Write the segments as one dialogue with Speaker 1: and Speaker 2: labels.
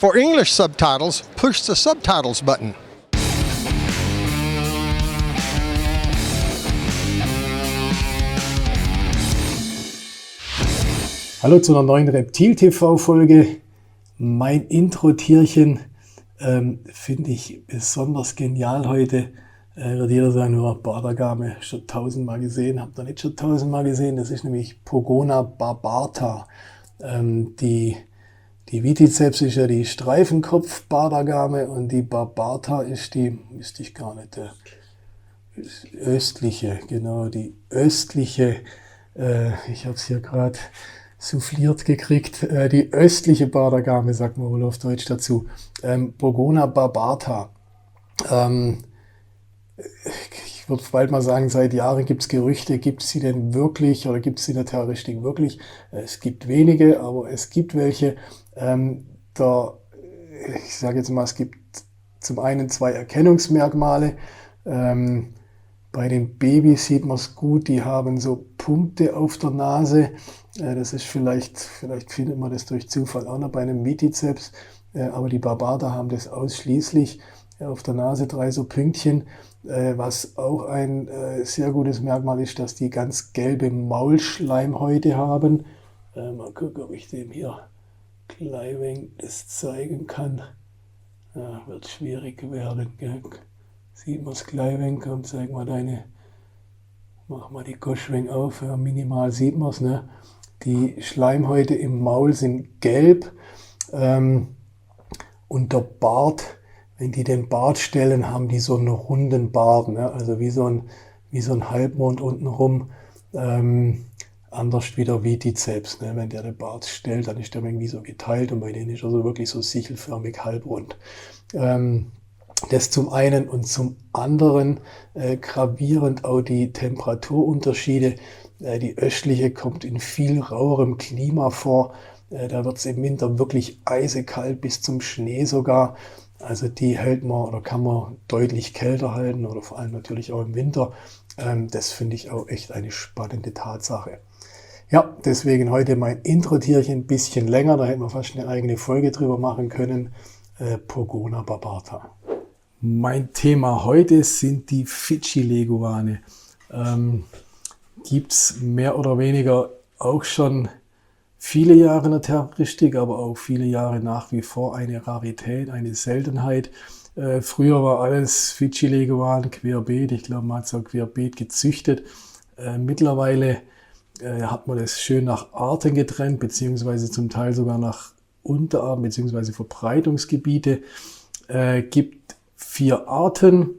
Speaker 1: For English subtitles, push the Subtitles button.
Speaker 2: Hallo zu einer neuen Reptil-TV-Folge. Mein Intro-Tierchen finde ich besonders genial heute. Wird jeder sagen, oh, Bardergame, schon tausendmal gesehen, habt ihr nicht schon tausendmal gesehen. Das ist nämlich Pogona barbarta. Die Viticeps ist ja die Streifenkopf-Bardergame und die barbarta ist die, wüsste ich gar nicht, östliche, genau, die östliche, ich habe es hier gerade souffliert gekriegt, die östliche Bardergame, sagt man wohl auf Deutsch dazu, Pogona barbarta. Ich würde bald mal sagen, seit Jahren gibt es Gerüchte, gibt es sie denn wirklich oder gibt es sie in der Terroristik wirklich? Es gibt wenige, aber es gibt welche. Ich sage jetzt mal, es gibt zum einen zwei Erkennungsmerkmale. Bei den Babys sieht man es gut, die haben so Punkte auf der Nase. Das ist vielleicht findet man das durch Zufall auch noch bei einem Viticeps, aber die barbarta haben das ausschließlich auf der Nase, 3 so Pünktchen. Was auch ein sehr gutes Merkmal ist, dass die ganz gelbe Maulschleimhäute haben. Mal gucken, ob ich dem hier gleich das zeigen kann. Ja, wird schwierig werden. Gell? Sieht man es gleich, komm, zeig mal mach mal die Goschwing auf, ja, minimal sieht man es, ne? Die Schleimhäute im Maul sind gelb und der Bart, wenn die den Bart stellen, haben die so einen runden Bart, ne? Also wie so ein Halbmond untenrum, anders wie der Viticeps, ne? Wenn der den Bart stellt, dann ist der irgendwie so geteilt und bei denen ist er so wirklich so sichelförmig halbrund. Das zum einen und zum anderen gravierend auch die Temperaturunterschiede. Die östliche kommt in viel rauerem Klima vor. Da wird es im Winter wirklich eisekalt bis zum Schnee sogar. Also die hält man oder kann man deutlich kälter halten oder vor allem natürlich auch im Winter. Das finde ich auch echt eine spannende Tatsache. Ja, deswegen heute mein Intro-Tierchen ein bisschen länger. Da hätten wir fast eine eigene Folge drüber machen können. Pogona barbarta. Mein Thema heute sind die Fidschi-Leguane. Gibt es mehr oder weniger auch schon viele Jahre in der Terroristik, aber auch viele Jahre nach wie vor eine Rarität, eine Seltenheit. Früher war alles Fidschi-Leguan querbeet, ich glaube man hat es auch querbeet gezüchtet. Mittlerweile hat man das schön nach Arten getrennt, beziehungsweise zum Teil sogar nach Unterarten, beziehungsweise Verbreitungsgebiete. Gibt 4 Arten.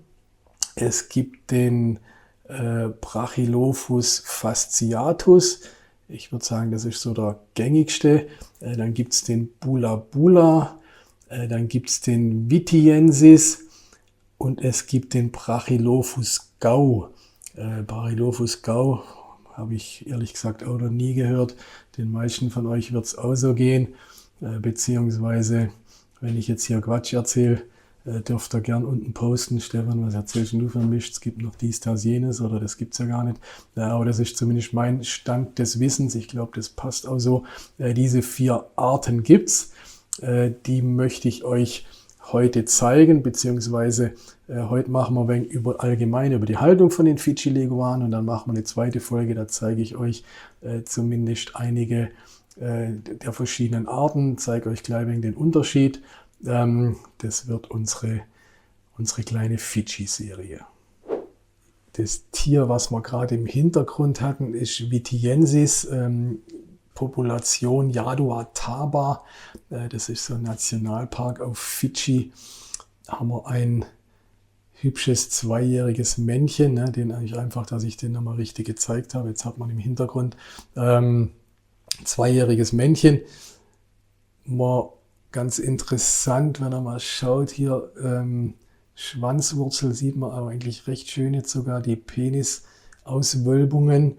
Speaker 2: Es gibt den Brachylophus fasciatus. Ich würde sagen, das ist so der gängigste. Dann gibt es den Bula bula. Dann gibt es den Vitiensis. Und es gibt den Brachylophus gau. Brachylophus gau habe ich ehrlich gesagt auch noch nie gehört. Den meisten von euch wird es auch so gehen. Beziehungsweise, wenn ich jetzt hier Quatsch erzähle, dürft ihr gern unten posten. Stefan, was erzählst du für ein Mist? Es gibt noch dies, das, jenes oder das gibt es ja gar nicht. Aber das ist zumindest mein Stand des Wissens. Ich glaube, das passt auch so. Diese 4 Arten gibt's. Die möchte ich euch heute zeigen, beziehungsweise heute machen wir ein wenig allgemein über die Haltung von den Fidschi-Leguanen und dann machen wir eine zweite Folge. Da zeige ich euch zumindest einige der verschiedenen Arten, zeige euch gleich ein wenig den Unterschied. Das wird unsere kleine Fidschi-Serie. Das Tier, was wir gerade im Hintergrund hatten, ist Vitiensis, Population Jaduataba. Das ist so ein Nationalpark auf Fidschi. Da haben wir ein hübsches 2-jähriges Männchen, ne, den eigentlich einfach, dass ich den nochmal richtig gezeigt habe. Jetzt hat man im Hintergrund 2-jähriges Männchen. Ganz interessant, wenn er mal schaut, hier Schwanzwurzel sieht man aber eigentlich recht schön, jetzt sogar die Penisauswölbungen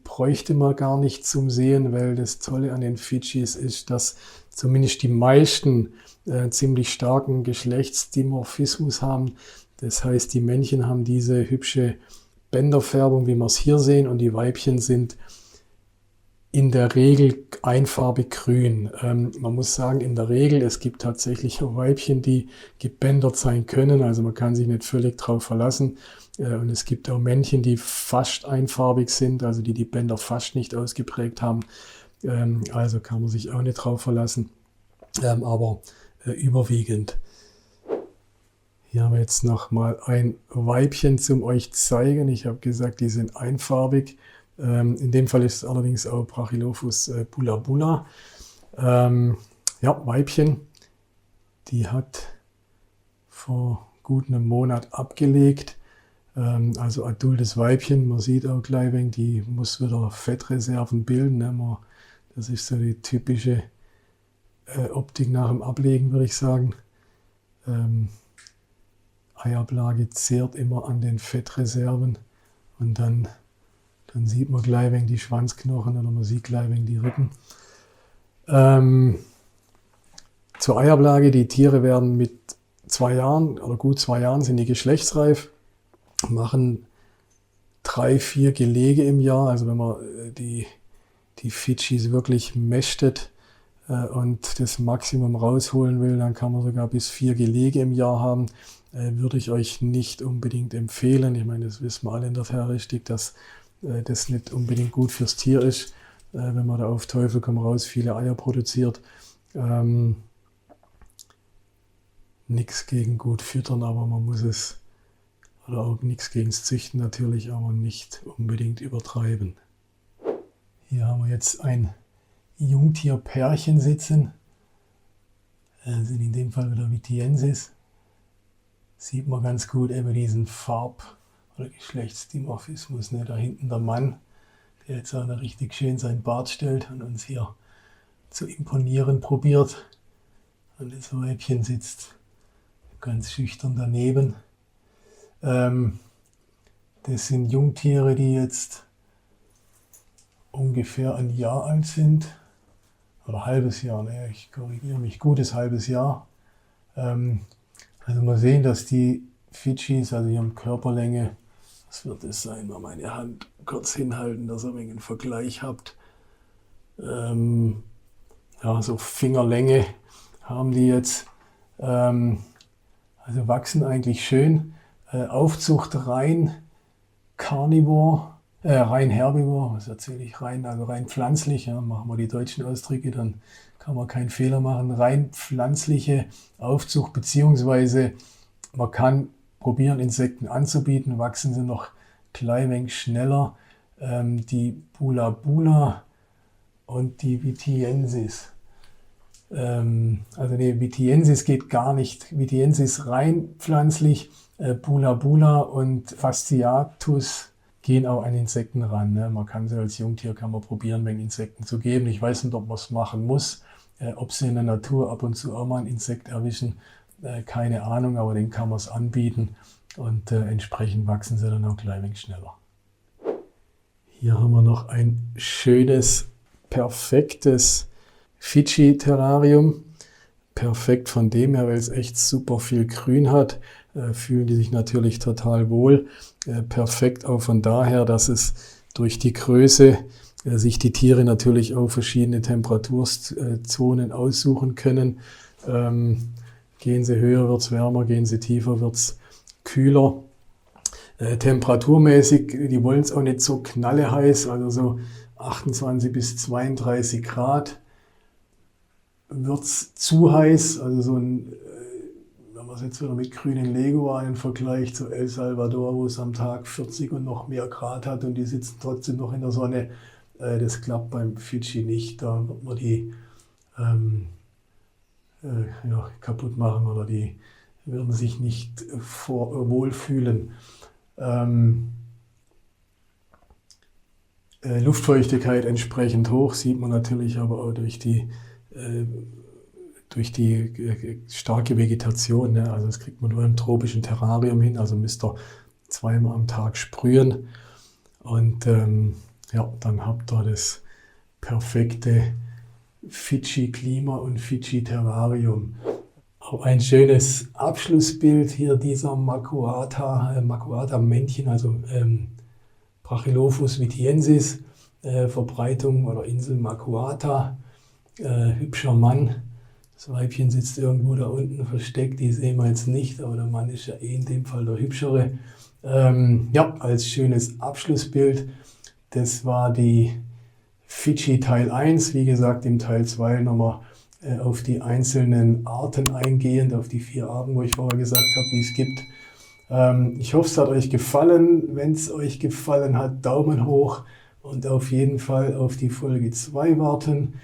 Speaker 2: bräuchte man gar nicht zum Sehen, weil das Tolle an den Fidschis ist, dass zumindest die meisten ziemlich starken Geschlechtsdimorphismus haben. Das heißt, die Männchen haben diese hübsche Bänderfärbung, wie wir es hier sehen, und die Weibchen sind in der Regel einfarbig grün. Man muss sagen, in der Regel, es gibt tatsächlich auch Weibchen, die gebändert sein können, also man kann sich nicht völlig drauf verlassen. Und es gibt auch Männchen, die fast einfarbig sind, also die Bänder fast nicht ausgeprägt haben. Also kann man sich auch nicht drauf verlassen, aber überwiegend. Hier haben wir jetzt noch mal ein Weibchen zum euch zeigen. Ich habe gesagt, die sind einfarbig. In dem Fall ist es allerdings auch Brachylophus bula bula. Ja, Weibchen, die hat vor gut einem Monat abgelegt. Also adultes Weibchen, man sieht auch gleich, die muss wieder Fettreserven bilden. Ne? Das ist so die typische Optik nach dem Ablegen, würde ich sagen. Eiablage zehrt immer an den Fettreserven und dann sieht man gleich die Schwanzknochen oder man sieht gleich die Rippen. Zur Eiablage, die Tiere werden mit 2 Jahren oder gut 2 Jahren sind die geschlechtsreif, machen 3, 4 Gelege im Jahr. Also wenn man die Fidschis wirklich mästet und das Maximum rausholen will, dann kann man sogar bis 4 Gelege im Jahr haben. Würde ich euch nicht unbedingt empfehlen. Ich meine, das wissen wir alle in der Terroristik, dass das nicht unbedingt gut fürs Tier ist, wenn man da auf Teufel komm raus viele Eier produziert. Nichts gegen gut füttern, aber man muss es, oder auch nichts gegen das Züchten natürlich, aber nicht unbedingt übertreiben. Hier haben wir jetzt ein Jungtierpärchen sitzen. Sind in dem Fall wieder Vitiensis. Sieht man ganz gut eben diesen Farb- oder Geschlechtsdimorphismus. Ne? Da hinten der Mann, der jetzt auch noch richtig schön seinen Bart stellt und uns hier zu imponieren probiert. Und das Weibchen sitzt ganz schüchtern daneben. Das sind Jungtiere, die jetzt ungefähr 1 Jahr alt sind. Oder halbes Jahr, ne? Ich korrigiere mich, gutes halbes Jahr. Also mal sehen, dass die Fidschis, also die haben Körperlänge, was wird es sein, mal meine Hand kurz hinhalten, dass ihr einen Vergleich habt. Ja, so Fingerlänge haben die jetzt. Also wachsen eigentlich schön. Aufzucht rein Carnivore, rein Herbivore, was erzähle ich, also rein pflanzlich, ja, machen wir die deutschen Ausdrücke, dann kann man keinen Fehler machen. Rein pflanzliche Aufzucht, beziehungsweise man kann probieren, Insekten anzubieten, wachsen sie noch klein wenig schneller. Die Bula Bula und die Vitiensis. Also die Vitiensis geht gar nicht. Vitiensis rein pflanzlich, Bula Bula und Fasciatus gehen auch an Insekten ran. Ne? Man kann sie als Jungtier probieren, wenn Insekten zu geben. Ich weiß nicht, ob man es machen muss. Ob sie in der Natur ab und zu auch mal ein Insekt erwischen, keine Ahnung, aber den kann man es anbieten und entsprechend wachsen sie dann auch gleich wenig schneller. Hier haben wir noch ein schönes, perfektes Fidschi-Terrarium. Perfekt von dem her, weil es echt super viel Grün hat, fühlen die sich natürlich total wohl. Perfekt auch von daher, dass es durch die Größe sich die Tiere natürlich auch verschiedene Temperaturzonen aussuchen können. Gehen sie höher, wird es wärmer, gehen sie tiefer, wird es kühler. Temperaturmäßig, die wollen es auch nicht so knalleheiß, also so 28 bis 32 Grad. Wird es zu heiß, also so ein, wenn man es jetzt wieder mit grünen Leguanen vergleicht, so El Salvador, wo es am Tag 40 und noch mehr Grad hat und die sitzen trotzdem noch in der Sonne, das klappt beim Fidschi nicht, da wird man die kaputt machen oder die würden sich nicht wohlfühlen. Luftfeuchtigkeit entsprechend hoch, sieht man natürlich aber auch durch die starke Vegetation. Ne? Also das kriegt man nur im tropischen Terrarium hin, also müsst ihr 2-mal am Tag sprühen und ja, dann habt ihr das perfekte Fidschi-Klima und Fidschi-Terrarium. Auch ein schönes Abschlussbild hier dieser Macuata-Männchen, also Brachylophus vitiensis. Verbreitung oder Insel Macuata. Hübscher Mann. Das Weibchen sitzt irgendwo da unten versteckt, die sehen wir jetzt nicht, aber der Mann ist ja in dem Fall der Hübschere. Ja, als schönes Abschlussbild. Das war die Fidschi Teil 1. Wie gesagt, im Teil 2 nochmal auf die einzelnen Arten eingehend, auf die 4 Arten, wo ich vorher gesagt habe, die es gibt. Ich hoffe, es hat euch gefallen. Wenn es euch gefallen hat, Daumen hoch und auf jeden Fall auf die Folge 2 warten.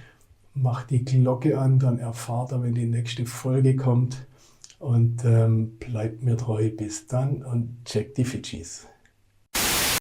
Speaker 2: Macht die Glocke an, dann erfahrt ihr, wenn die nächste Folge kommt. Und bleibt mir treu. Bis dann und checkt die Fidschis.